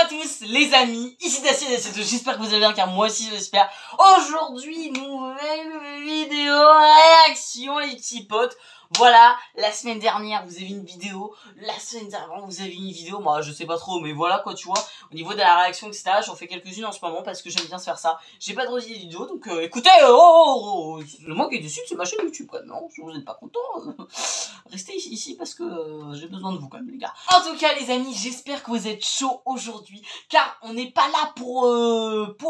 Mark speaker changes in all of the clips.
Speaker 1: à tous les amis, ici Dacier, j'espère que vous allez bien car moi aussi j'espère. Aujourd'hui, nouvelle vidéo réaction les petits potes. Voilà, la semaine dernière vous avez une vidéo, la semaine d'avant vous avez une vidéo, moi je sais pas trop mais voilà quoi tu vois. Au niveau de la réaction etc, j'en fais quelques-unes en ce moment parce que j'aime bien faire ça. J'ai pas de idées vidéo donc écoutez, le moi qui est dessus c'est ma chaîne YouTube quand même, non? Si vous êtes pas content, restez ici parce que j'ai besoin de vous quand même les gars. En tout cas les amis, j'espère que vous êtes chauds aujourd'hui car on n'est pas là pour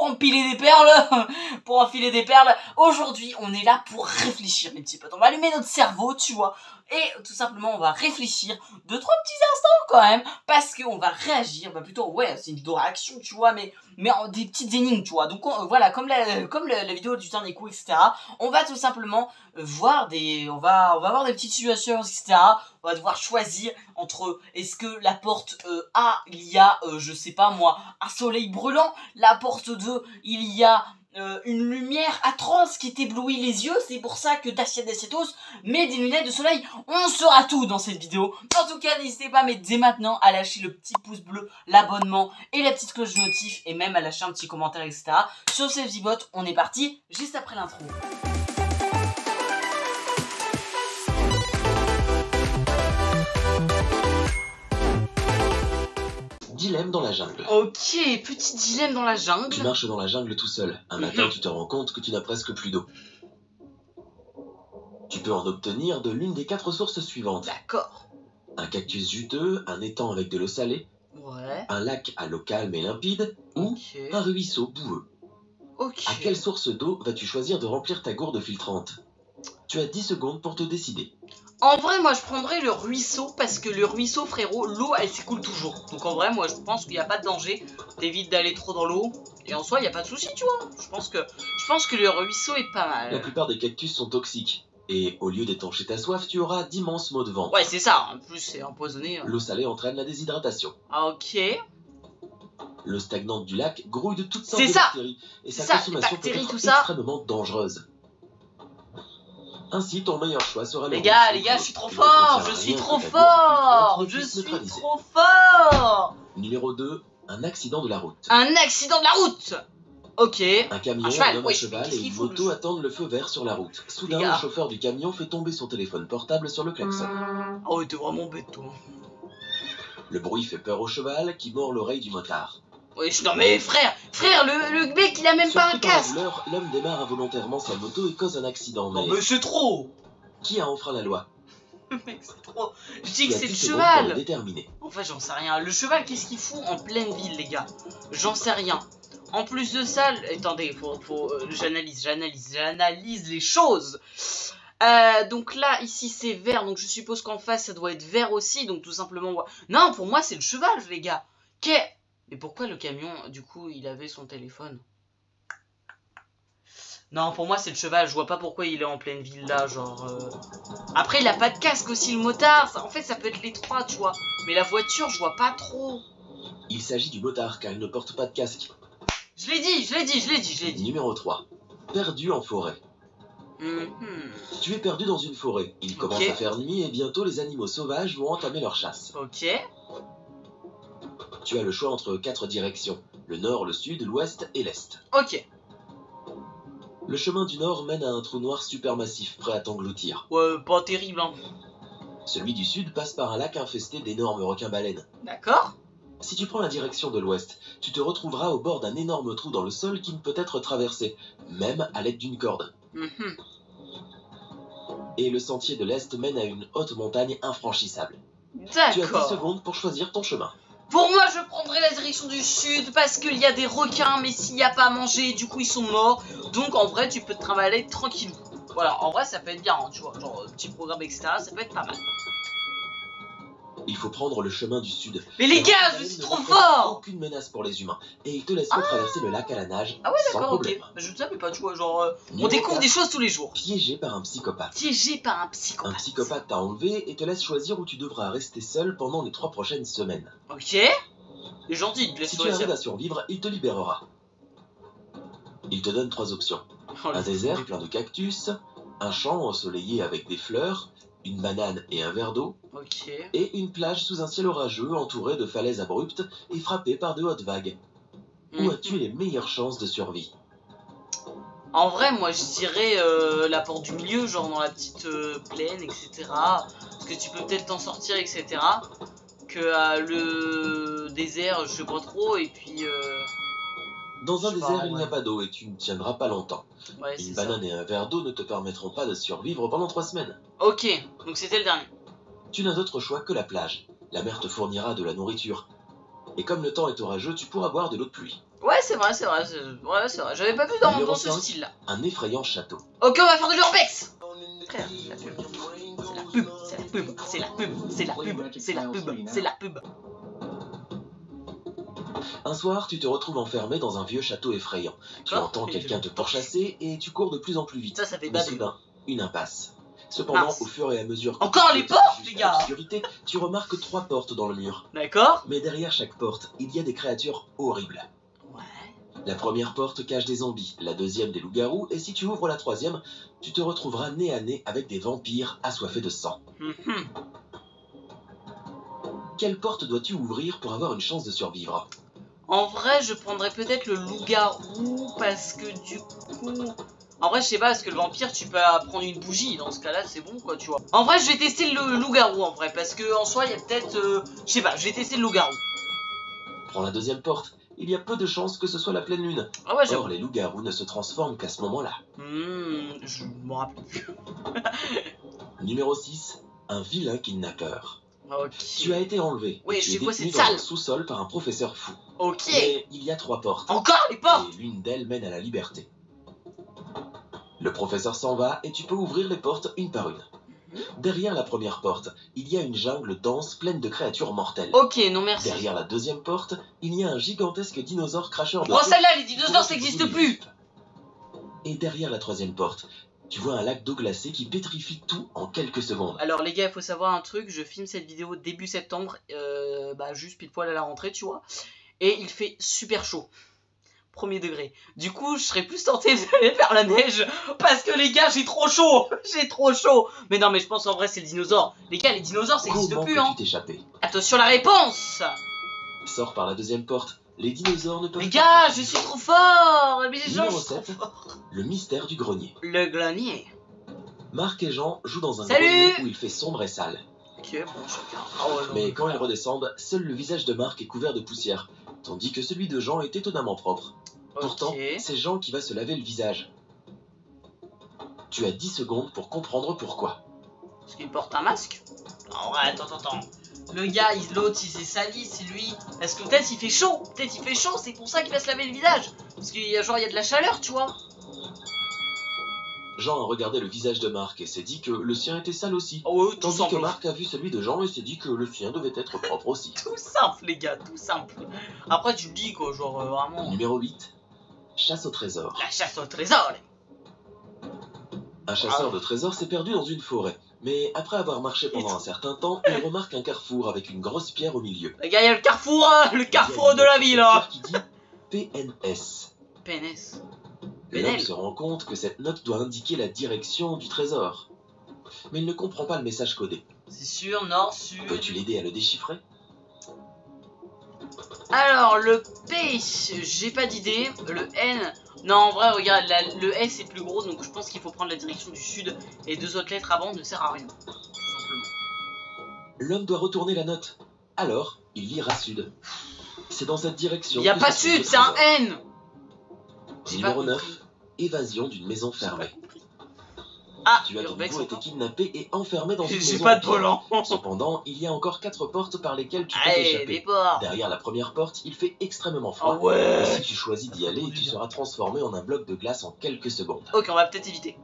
Speaker 1: empiler des perles, pour enfiler des perles. Aujourd'hui on est là pour réfléchir les petits potes, on va allumer notre cerveau tu vois, et tout simplement on va réfléchir 2-3 petits instants quand même, parce qu'on va réagir, bah plutôt ouais c'est une vidéo réaction tu vois, mais en des petites énigmes tu vois, donc voilà comme la vidéo du dernier coup etc, on va tout simplement voir on va voir des petites situations etc, on va devoir choisir entre est-ce que la porte A il y a je sais pas moi un soleil brûlant, la porte 2 il y a une lumière atroce qui t'éblouit les yeux, c'est pour ça que Dacia Dacietos met des lunettes de soleil. On saura tout dans cette vidéo. En tout cas, n'hésitez pas, mais dès maintenant, à lâcher le petit pouce bleu, l'abonnement et la petite cloche de notif, et même à lâcher un petit commentaire, etc. Sur CFZBot, on est parti, juste après l'intro.
Speaker 2: Dilemme dans la jungle.
Speaker 1: Ok, petit dilemme dans la jungle.
Speaker 2: Tu marches dans la jungle tout seul. Un matin, tu te rends compte que tu n'as presque plus d'eau. Tu peux en obtenir de l'une des 4 sources suivantes.
Speaker 1: D'accord.
Speaker 2: Un cactus juteux, un étang avec de l'eau salée,
Speaker 1: Ouais.
Speaker 2: un lac à l'eau calme et limpide, ou un ruisseau boueux.
Speaker 1: Ok.
Speaker 2: À quelle source d'eau vas-tu choisir de remplir ta gourde filtrante? Tu as 10 secondes pour te décider.
Speaker 1: En vrai, moi, je prendrais le ruisseau, parce que le ruisseau, frérot, l'eau, elle s'écoule toujours. Donc, en vrai, moi, je pense qu'il n'y a pas de danger. T'évites d'aller trop dans l'eau. Et en soi, il n'y a pas de souci, tu vois. Je pense que le ruisseau est pas mal.
Speaker 2: La plupart des cactus sont toxiques. Et au lieu d'étancher ta soif, tu auras d'immenses maux de ventre.
Speaker 1: Ouais, c'est ça. En plus, c'est empoisonné.
Speaker 2: L'eau salée entraîne la déshydratation.
Speaker 1: Ah, ok.
Speaker 2: L'eau stagnante du lac grouille de toutes sortes de
Speaker 1: ça.
Speaker 2: bactéries. Et sa consommation peut être extrêmement dangereuse. Ainsi, ton meilleur choix sera
Speaker 1: les gars, je suis trop fort. Je suis trop fort.
Speaker 2: Numéro 2, un accident de la route.
Speaker 1: Un accident de la route. Ok.
Speaker 2: Un camion, un homme à cheval et une moto attendent le feu vert sur la route. Soudain, le chauffeur du camion fait tomber son téléphone portable sur le klaxon.
Speaker 1: Oh, t'es vraiment bête, toi.
Speaker 2: Le bruit fait peur au cheval qui mord l'oreille du motard.
Speaker 1: Oui, non mais frère, le mec il a même pas un casque.
Speaker 2: L'homme démarre involontairement sa moto et cause un accident.
Speaker 1: Non mais c'est trop.
Speaker 2: Qui a enfreint la loi?
Speaker 1: Mec, c'est trop. Je dis que c'est le cheval.
Speaker 2: En
Speaker 1: fait, j'en sais rien. Le cheval, qu'est-ce qu'il fout en pleine ville, les gars? J'en sais rien. En plus de ça, attendez, j'analyse les choses. Donc là, ici, c'est vert. Donc je suppose qu'en face, ça doit être vert aussi. Donc tout simplement... Non, pour moi, c'est le cheval, les gars. Mais pourquoi le camion, du coup, il avait son téléphone? Non, pour moi, c'est le cheval. Je vois pas pourquoi il est en pleine ville, là, genre... Après, il a pas de casque aussi, le motard. En fait, ça peut être les trois, tu vois. Mais la voiture, je vois pas trop.
Speaker 2: Il s'agit du motard, car il ne porte pas de casque.
Speaker 1: Je l'ai dit.
Speaker 2: Numéro 3. Perdu en forêt. Tu es perdu dans une forêt. Il commence à faire nuit et bientôt les animaux sauvages vont entamer leur chasse.
Speaker 1: Ok.
Speaker 2: Tu as le choix entre 4 directions. Le nord, le sud, l'ouest et l'est.
Speaker 1: Ok.
Speaker 2: Le chemin du nord mène à un trou noir supermassif prêt à t'engloutir.
Speaker 1: Ouais, pas terrible, hein.
Speaker 2: Celui du sud passe par un lac infesté d'énormes requins-baleines.
Speaker 1: D'accord.
Speaker 2: Si tu prends la direction de l'ouest, tu te retrouveras au bord d'un énorme trou dans le sol qui ne peut être traversé, même à l'aide d'une corde. Et le sentier de l'est mène à une haute montagne infranchissable.
Speaker 1: D'accord.
Speaker 2: Tu as 10 secondes pour choisir ton chemin.
Speaker 1: Pour moi, je prendrais la direction du sud parce qu'il y a des requins, mais s'il n'y a pas à manger, du coup, ils sont morts. Donc, en vrai, tu peux te travailler tranquillou. Voilà, en vrai, ça peut être bien, hein, tu vois. Genre, petit programme, etc., ça peut être pas mal.
Speaker 2: Il faut prendre le chemin du sud.
Speaker 1: Mais les gars, je suis trop fort!
Speaker 2: Aucune menace pour les humains. Et ils te laisseront traverser le lac à la nage.
Speaker 1: Ah ouais, d'accord, ok.
Speaker 2: Problème.
Speaker 1: Je ne savais pas, tu vois, genre, on découvre des choses tous les jours.
Speaker 2: Piégé par un psychopathe.
Speaker 1: Un
Speaker 2: psychopathe t'a enlevé et te laisse choisir où tu devras rester seul pendant les 3 prochaines semaines.
Speaker 1: Ok. Il est gentil, il te laisse
Speaker 2: si
Speaker 1: choisir.
Speaker 2: Si tu arrives à survivre, il te libérera. Il te donne 3 options. Un désert plein de cactus, un champ ensoleillé avec des fleurs, une banane et un verre d'eau,
Speaker 1: Ok.
Speaker 2: et une plage sous un ciel orageux entourée de falaises abruptes et frappée par de hautes vagues. Où as-tu les meilleures chances de survie?
Speaker 1: En vrai, moi je dirais la porte du milieu, genre dans la petite plaine, etc. Parce que tu peux peut-être t'en sortir, etc. Que le désert, je sais pas trop, et puis.
Speaker 2: Dans un désert, il n'y a
Speaker 1: ouais.
Speaker 2: pas d'eau et tu ne tiendras pas longtemps.
Speaker 1: Ouais,
Speaker 2: Une
Speaker 1: c'est ça.
Speaker 2: banane et un verre d'eau ne te permettront pas de survivre pendant 3 semaines.
Speaker 1: Ok, donc c'était le dernier.
Speaker 2: Tu n'as d'autre choix que la plage. La mer te fournira de la nourriture. Et comme le temps est orageux, tu pourras boire de l'eau de pluie.
Speaker 1: Ouais, c'est vrai, c'est vrai. Ouais, c'est vrai. J'avais pas vu dans
Speaker 2: Numéro
Speaker 1: ce
Speaker 2: 5,
Speaker 1: style-là.
Speaker 2: un effrayant château.
Speaker 1: Ok, on va faire de l'urbex. Frère, c'est la pub. C'est la pub. C'est la pub. C'est la pub. C'est la pub. C'est la pub.
Speaker 2: Un soir, tu te retrouves enfermé dans un vieux château effrayant. Tu entends quelqu'un te pourchasser et tu cours de plus en plus vite.
Speaker 1: Ça fait
Speaker 2: Mais
Speaker 1: bader.
Speaker 2: soudain, une impasse. Cependant,
Speaker 1: Mince.
Speaker 2: au fur et à mesure que
Speaker 1: encore les portes, les gars.
Speaker 2: l'obscurité, tu remarques 3 portes dans le mur.
Speaker 1: D'accord.
Speaker 2: Mais derrière chaque porte, il y a des créatures horribles.
Speaker 1: Ouais.
Speaker 2: La première porte cache des zombies, la deuxième des loups-garous, et si tu ouvres la troisième, tu te retrouveras nez à nez avec des vampires assoiffés de sang. Quelle porte dois-tu ouvrir pour avoir une chance de survivre?
Speaker 1: En vrai, je prendrais peut-être le loup-garou parce que du coup... En vrai, je sais pas, parce que le vampire, tu peux prendre une bougie. Dans ce cas-là, c'est bon, quoi, tu vois. En vrai, je vais tester le loup-garou, en vrai, parce que en soi, il y a peut-être... je sais pas, je vais tester le loup-garou.
Speaker 2: Prends la deuxième porte. Il y a peu de chances que ce soit la pleine lune.
Speaker 1: Ah ouais, j'avoue.
Speaker 2: Or, les loups-garous ne se transforment qu'à ce moment-là.
Speaker 1: Je m'en rappelle plus.
Speaker 2: Numéro 6. Un vilain kidnappeur.
Speaker 1: Ok.
Speaker 2: Tu as été enlevé.
Speaker 1: Ouais,
Speaker 2: et
Speaker 1: je
Speaker 2: tu es
Speaker 1: sais quoi,
Speaker 2: détenu
Speaker 1: cette
Speaker 2: dans
Speaker 1: salle.
Speaker 2: un sous-sol par un professeur fou.
Speaker 1: Ok.
Speaker 2: Mais il y a 3 portes.
Speaker 1: Encore les portes.
Speaker 2: Et l'une d'elles mène à la liberté. Le professeur s'en va et tu peux ouvrir les portes une par une. Derrière la première porte, il y a une jungle dense pleine de créatures mortelles.
Speaker 1: Ok, non merci.
Speaker 2: Derrière la deuxième porte, il y a un gigantesque dinosaure cracheur de
Speaker 1: Oh,
Speaker 2: feu
Speaker 1: celle-là, les
Speaker 2: qui
Speaker 1: dinosaures, ça
Speaker 2: pourrait te
Speaker 1: n'existe
Speaker 2: brûler
Speaker 1: plus.
Speaker 2: vif. Et derrière la troisième porte, tu vois un lac d'eau glacée qui pétrifie tout en quelques secondes.
Speaker 1: Alors les gars, il faut savoir un truc, je filme cette vidéo début septembre, juste pile poil à la rentrée, tu vois. Et il fait super chaud. Premier degré. Du coup, je serais plus tenté d'aller faire la neige. Parce que les gars, j'ai trop chaud. J'ai trop chaud. Mais non, mais je pense en vrai, c'est le dinosaure. Les gars, les dinosaures, ça n'existe plus, hein.
Speaker 2: Comment peux-tu t'échapper?
Speaker 1: Attention, la réponse.
Speaker 2: Sors par la deuxième porte. Les dinosaures ne peuvent
Speaker 1: Les
Speaker 2: pas
Speaker 1: gars,
Speaker 2: passer.
Speaker 1: je suis trop fort. Mais les gens,
Speaker 2: Numéro
Speaker 1: je suis trop
Speaker 2: 7.
Speaker 1: fort.
Speaker 2: Le mystère du grenier.
Speaker 1: Le grenier.
Speaker 2: Marc et Jean jouent dans un
Speaker 1: Salut
Speaker 2: grenier où il fait sombre et sale.
Speaker 1: Ok, bon, chacun. Ah ouais, non,
Speaker 2: Mais quand ils redescendent, seul le visage de Marc est couvert de poussière, tandis que celui de Jean est étonnamment propre. Pourtant,
Speaker 1: ok.
Speaker 2: c'est Jean qui va se laver le visage. Tu as 10 secondes pour comprendre pourquoi.
Speaker 1: Est-ce qu'il porte un masque? En vrai, attends. Le gars, l'autre, il s'est sali, c'est lui. Parce que peut-être il fait chaud. Peut-être il fait chaud, c'est pour ça qu'il va se laver le visage. Parce qu'il y a genre, il y a de la chaleur, tu vois.
Speaker 2: Jean a regardé le visage de Marc et s'est dit que le sien était sale aussi.
Speaker 1: Oh, tout
Speaker 2: Tandis
Speaker 1: simple.
Speaker 2: que Marc a vu celui de Jean et s'est dit que le sien devait être propre aussi.
Speaker 1: Tout simple, les gars, tout simple. Après, tu le dis, quoi, genre, vraiment.
Speaker 2: Numéro 8. Chasse au trésor.
Speaker 1: La chasse au trésor.
Speaker 2: Un chasseur de trésors s'est perdu dans une forêt. Mais après avoir marché pendant un certain temps, il remarque un carrefour avec une grosse pierre au milieu.
Speaker 1: Les gars, il y a le carrefour de la ville, hein.
Speaker 2: Qui dit PNS.
Speaker 1: PNS.
Speaker 2: L'homme se rend compte que cette note doit indiquer la direction du trésor. Mais il ne comprend pas le message codé.
Speaker 1: C'est sûr, nord, sud.
Speaker 2: Peux-tu l'aider à le déchiffrer?
Speaker 1: Alors, le P, j'ai pas d'idée. Le N, non, en vrai, regarde, le S est plus gros, donc je pense qu'il faut prendre la direction du sud. Et 2 autres lettres avant ne sert à rien. Tout simplement.
Speaker 2: L'homme doit retourner la note. Alors, il lira sud. C'est dans cette direction.
Speaker 1: Il n'y a
Speaker 2: que
Speaker 1: pas
Speaker 2: se trouve
Speaker 1: sud,
Speaker 2: le
Speaker 1: c'est un
Speaker 2: trésor.
Speaker 1: N.
Speaker 2: Numéro 9. Évasion d'une maison fermée.
Speaker 1: Ah,
Speaker 2: Tu as de
Speaker 1: Urbex
Speaker 2: nouveau été
Speaker 1: encore.
Speaker 2: kidnappé et enfermé dans une
Speaker 1: J'ai
Speaker 2: maison.
Speaker 1: pas de
Speaker 2: en pierre.
Speaker 1: volant.
Speaker 2: Cependant, il y a encore 4 portes par lesquelles tu peux
Speaker 1: Allez,
Speaker 2: t'échapper.
Speaker 1: des ports.
Speaker 2: Derrière la première porte, il fait extrêmement
Speaker 1: Ah
Speaker 2: froid.
Speaker 1: ouais.
Speaker 2: Et si tu choisis d'y aller, tu seras transformé en un bloc de glace en quelques secondes.
Speaker 1: Ok, on va peut-être éviter.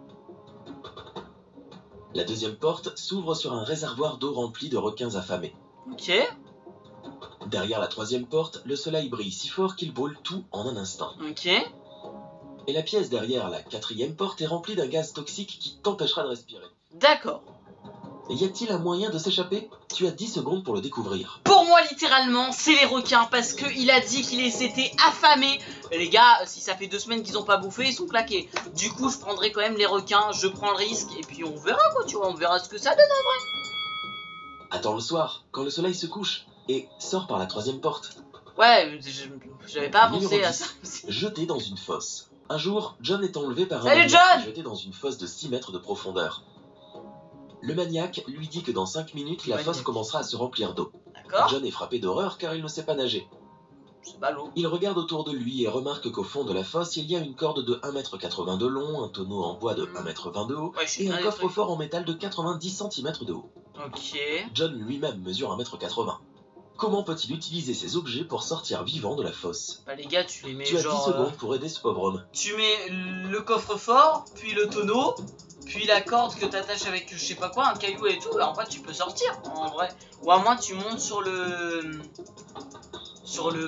Speaker 2: La deuxième porte s'ouvre sur un réservoir d'eau rempli de requins affamés.
Speaker 1: Ok.
Speaker 2: Derrière la troisième porte, le soleil brille si fort qu'il brûle tout en un instant.
Speaker 1: Ok.
Speaker 2: Et la pièce derrière la quatrième porte est remplie d'un gaz toxique qui t'empêchera de respirer.
Speaker 1: D'accord.
Speaker 2: Y a-t-il un moyen de s'échapper? Tu as 10 secondes pour le découvrir.
Speaker 1: Pour moi, littéralement, c'est les requins parce qu'il a dit qu'il s'était affamé. Les gars, si ça fait 2 semaines qu'ils ont pas bouffé, ils sont claqués. Du coup, je prendrai quand même les requins, je prends le risque et puis on verra quoi, tu vois, on verra ce que ça donne en vrai.
Speaker 2: Attends le soir, quand le soleil se couche, et sors par la 3e porte.
Speaker 1: Ouais, j'avais pas pensé
Speaker 2: Numéro
Speaker 1: à
Speaker 2: 10,
Speaker 1: ça.
Speaker 2: jeté dans une fosse. Un jour, John est enlevé par un
Speaker 1: Salut,
Speaker 2: maniaque
Speaker 1: John
Speaker 2: et jeté dans une fosse de 6 mètres de profondeur. Le maniaque lui dit que dans 5 minutes, la fosse commencera à se remplir d'eau.
Speaker 1: D'accord.
Speaker 2: John est frappé d'horreur car il ne sait pas nager.
Speaker 1: C'est ballot.
Speaker 2: Il regarde autour de lui et remarque qu'au fond de la fosse, il y a une corde de 1,80 m de long, un tonneau en bois de 1,20 m de haut
Speaker 1: Ouais,
Speaker 2: et un coffre-fort en métal de 90 cm de haut.
Speaker 1: Ok.
Speaker 2: John lui-même mesure 1,80 m. Comment peut-il utiliser ces objets pour sortir vivant de la fosse?
Speaker 1: Bah les gars, tu les mets
Speaker 2: Tu as
Speaker 1: genre...
Speaker 2: 10 secondes pour aider ce pauvre homme.
Speaker 1: Tu mets le coffre-fort, puis le tonneau, puis la corde que t'attaches avec je sais pas quoi, un caillou et tout, et en fait tu peux sortir en vrai. Ou à moins tu montes sur le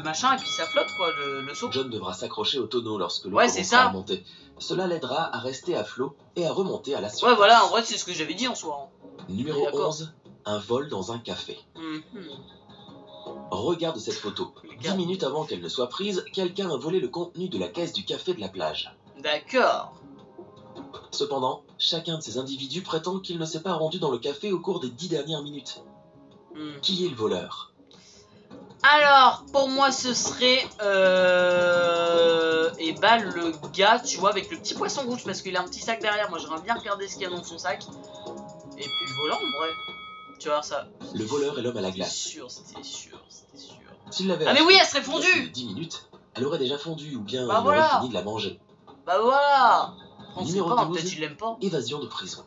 Speaker 1: machin et puis ça flotte quoi, le seau.
Speaker 2: John devra s'accrocher au tonneau lorsque l'eau
Speaker 1: Ouais, c'est
Speaker 2: commencera
Speaker 1: ça.
Speaker 2: à monter. Cela l'aidera à rester à flot et à remonter à la surface.
Speaker 1: Ouais voilà, en vrai c'est ce que j'avais dit en soi.
Speaker 2: Numéro
Speaker 1: D'accord.
Speaker 2: 11, un vol dans un café.
Speaker 1: Mhm.
Speaker 2: Regarde cette photo. 10 minutes avant qu'elle ne soit prise, quelqu'un a volé le contenu de la caisse du café de la plage.
Speaker 1: D'accord.
Speaker 2: Cependant, chacun de ces individus prétend qu'il ne s'est pas rendu dans le café au cours des 10 dernières minutes. Qui est le voleur?
Speaker 1: Alors, pour moi, ce serait et bah le gars, tu vois, avec le petit poisson rouge, parce qu'il a un petit sac derrière. Moi, j'aimerais bien regarder ce qu'il y a dans son sac. Et puis le volant, en vrai. Tu vois, ça.
Speaker 2: Le voleur est l'homme à la glace.
Speaker 1: C'était sûr.
Speaker 2: S'il l'avait
Speaker 1: Ah, mais
Speaker 2: acheté
Speaker 1: oui, elle serait
Speaker 2: il y a
Speaker 1: fondue!
Speaker 2: plus de 10 minutes, elle aurait déjà fondu ou bien
Speaker 1: Bah
Speaker 2: il
Speaker 1: voilà.
Speaker 2: aurait fini de la manger.
Speaker 1: Bah voilà! On sait
Speaker 2: Numéro
Speaker 1: pas,
Speaker 2: 12,
Speaker 1: peut-être il l'aime pas.
Speaker 2: évasion de prison.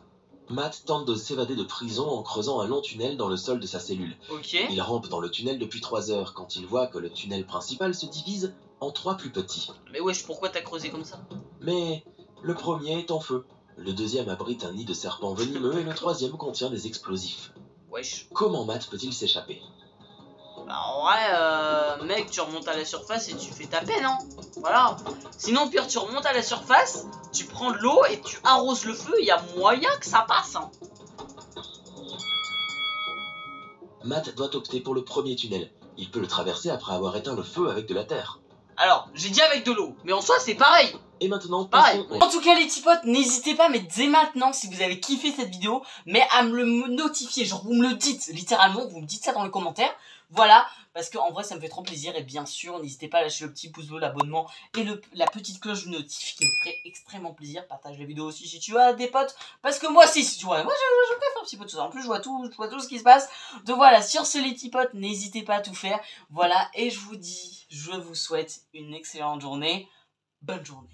Speaker 2: Matt tente de s'évader de prison en creusant un long tunnel dans le sol de sa cellule.
Speaker 1: Ok.
Speaker 2: Il rampe dans le tunnel depuis 3 heures quand il voit que le tunnel principal se divise en 3 plus petits.
Speaker 1: Mais wesh, pourquoi t'as creusé comme ça?
Speaker 2: Mais le premier est en feu, le deuxième abrite un nid de serpents venimeux et le troisième contient des explosifs.
Speaker 1: Wesh.
Speaker 2: Comment Matt peut-il s'échapper?
Speaker 1: Bah en vrai, mec, tu remontes à la surface et tu fais ta peine, hein. Voilà. Sinon, au pire, tu remontes à la surface, tu prends de l'eau et tu arroses le feu, il y a moyen que ça passe, hein.
Speaker 2: Matt doit opter pour le premier tunnel. Il peut le traverser après avoir éteint le feu avec de la terre.
Speaker 1: Alors, j'ai dit avec de l'eau, mais en soi, c'est pareil.
Speaker 2: Et maintenant,
Speaker 1: Pareil.
Speaker 2: passons...
Speaker 1: En tout cas, les petits potes, n'hésitez pas, mais dès maintenant, si vous avez kiffé cette vidéo, mais à me le notifier, genre vous me le dites, littéralement, vous me dites ça dans les commentaires. Voilà, parce qu'en vrai, ça me fait trop plaisir. Et bien sûr, n'hésitez pas à lâcher le petit pouce bleu, l'abonnement et la petite cloche de notif qui me ferait extrêmement plaisir. Partage la vidéo aussi si tu as des potes, parce que moi aussi, si tu vois, moi je kiffe un petit peu tout ça. En plus, je vois tout ce qui se passe. Donc voilà, sur ce les petits potes, n'hésitez pas à tout faire. Voilà, et je vous souhaite une excellente journée. Bonne journée.